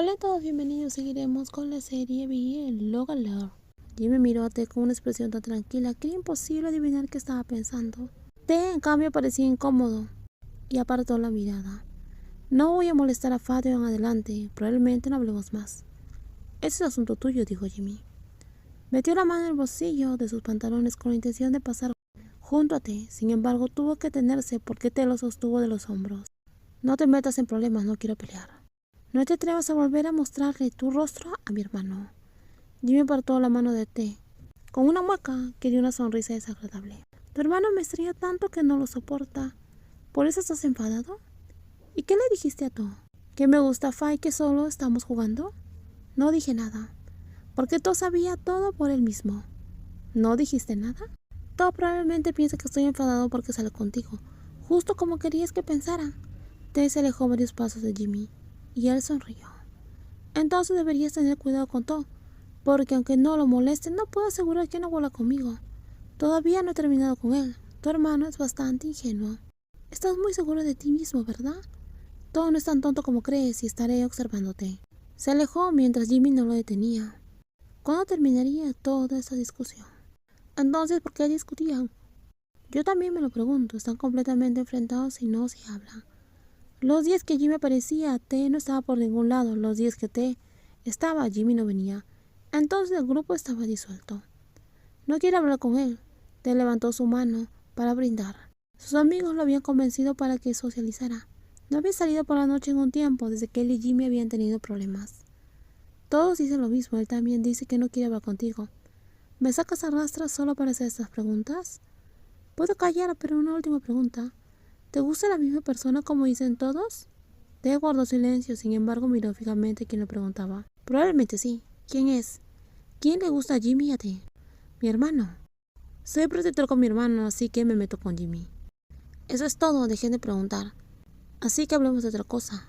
Hola a todos, bienvenidos. Seguiremos con la serie Vi el Logan Love. Jimmy miró a T con una expresión tan tranquila que era imposible adivinar qué estaba pensando. T, en cambio, parecía incómodo y apartó la mirada. No voy a molestar a Fabio en adelante, probablemente no hablemos más. Ese es asunto tuyo, dijo Jimmy. Metió la mano en el bolsillo de sus pantalones con la intención de pasar junto a T. Sin embargo, tuvo que detenerse porque T lo sostuvo de los hombros. No te metas en problemas, no quiero pelear. No te atrevas a volver a mostrarle tu rostro a mi hermano. Jimmy apartó la mano de T, con una mueca que dio una sonrisa desagradable. Tu hermano me extraña tanto que no lo soporta. ¿Por eso estás enfadado? ¿Y qué le dijiste a tú? ¿Que me gusta Fa y que solo estamos jugando? No dije nada, porque tú sabía todo por él mismo. ¿No dijiste nada? Tú probablemente piensa que estoy enfadado porque sale contigo, justo como querías que pensara. T se alejó varios pasos de Jimmy, y él sonrió. Entonces deberías tener cuidado con todo, porque aunque no lo moleste, no puedo asegurar que no vuelva conmigo. Todavía no he terminado con él. Tu hermano es bastante ingenuo. Estás muy seguro de ti mismo, ¿verdad? Todo no es tan tonto como crees y estaré observándote. Se alejó mientras Jimmy no lo detenía. ¿Cuándo terminaría toda esta discusión? Entonces, ¿por qué discutían? Yo también me lo pregunto. Están completamente enfrentados y no se hablan. Los días que Jimmy aparecía, T no estaba por ningún lado. Los días que T estaba, Jimmy no venía. Entonces el grupo estaba disuelto. No quiere hablar con él. T levantó su mano para brindar. Sus amigos lo habían convencido para que socializara. No había salido por la noche en un tiempo, desde que él y Jimmy habían tenido problemas. Todos dicen lo mismo. Él también dice que no quiere hablar contigo. ¿Me sacas a rastras solo para hacer estas preguntas? Puedo callar, pero una última pregunta. ¿Te gusta la misma persona como dicen todos? T guardó silencio, sin embargo miró fijamente a quien le preguntaba. Probablemente sí. ¿Quién es? ¿Quién le gusta a Jimmy y a ti? Mi hermano. Soy protector con mi hermano, así que me meto con Jimmy. Eso es todo, dejen de preguntar. Así que hablemos de otra cosa,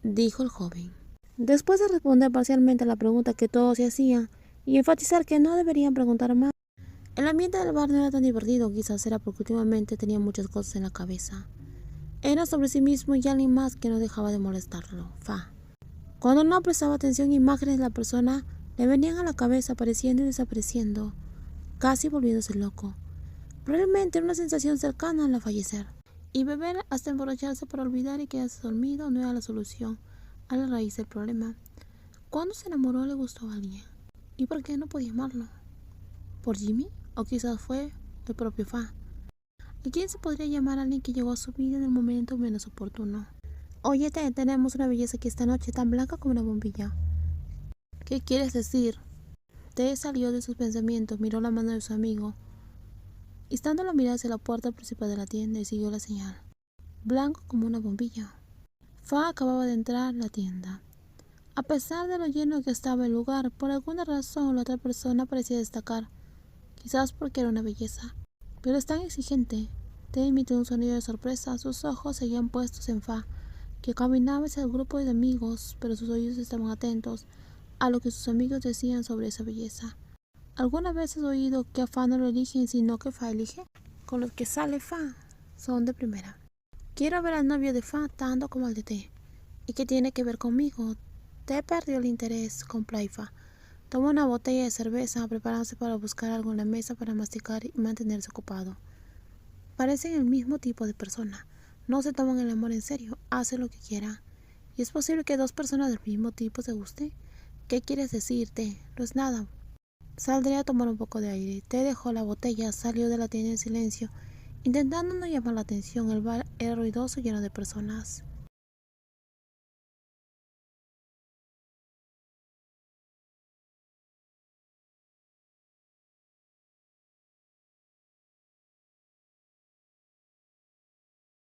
dijo el joven. Después de responder parcialmente a la pregunta que todos se hacían y enfatizar que no deberían preguntar más, el ambiente del bar no era tan divertido, quizás era porque últimamente tenía muchas cosas en la cabeza. Era sobre sí mismo y alguien más que no dejaba de molestarlo, Fa. Cuando no prestaba atención, imágenes de la persona le venían a la cabeza apareciendo y desapareciendo, casi volviéndose loco. Probablemente era una sensación cercana al fallecer. Y beber hasta emborracharse para olvidar y quedarse dormido no era la solución a la raíz del problema. Cuando se enamoró le gustó a alguien. ¿Y por qué no podía amarlo? ¿Por Jimmy? ¿O quizás fue el propio Fa? ¿A quién se podría llamar a alguien que llegó a su vida en el momento menos oportuno? Oye, tenemos una belleza aquí esta noche, tan blanca como una bombilla. ¿Qué quieres decir? T salió de sus pensamientos, miró la mano de su amigo, instando la mirada hacia la puerta principal de la tienda y siguió la señal. Blanco como una bombilla. Fa acababa de entrar a la tienda. A pesar de lo lleno que estaba el lugar, por alguna razón la otra persona parecía destacar, quizás porque era una belleza. Pero es tan exigente. T emitió un sonido de sorpresa, sus ojos seguían puestos en Fa, que caminaba hacia el grupo de amigos, pero sus oídos estaban atentos a lo que sus amigos decían sobre esa belleza. ¿Alguna vez has oído que a Fa no lo eligen, sino que Fa elige? Con los que sale Fa son de primera. Quiero ver al novio de Fa tanto como al de T. ¿Y qué tiene que ver conmigo? T perdió el interés con Plaifa. Tomó una botella de cerveza, preparándose para buscar algo en la mesa para masticar y mantenerse ocupado. Parecen el mismo tipo de persona. No se toman el amor en serio, hace lo que quiera. ¿Y es posible que dos personas del mismo tipo se gusten? ¿Qué quieres decirte? No es nada. Saldré a tomar un poco de aire. T dejó la botella, salió de la tienda en silencio, intentando no llamar la atención. El bar era ruidoso y lleno de personas.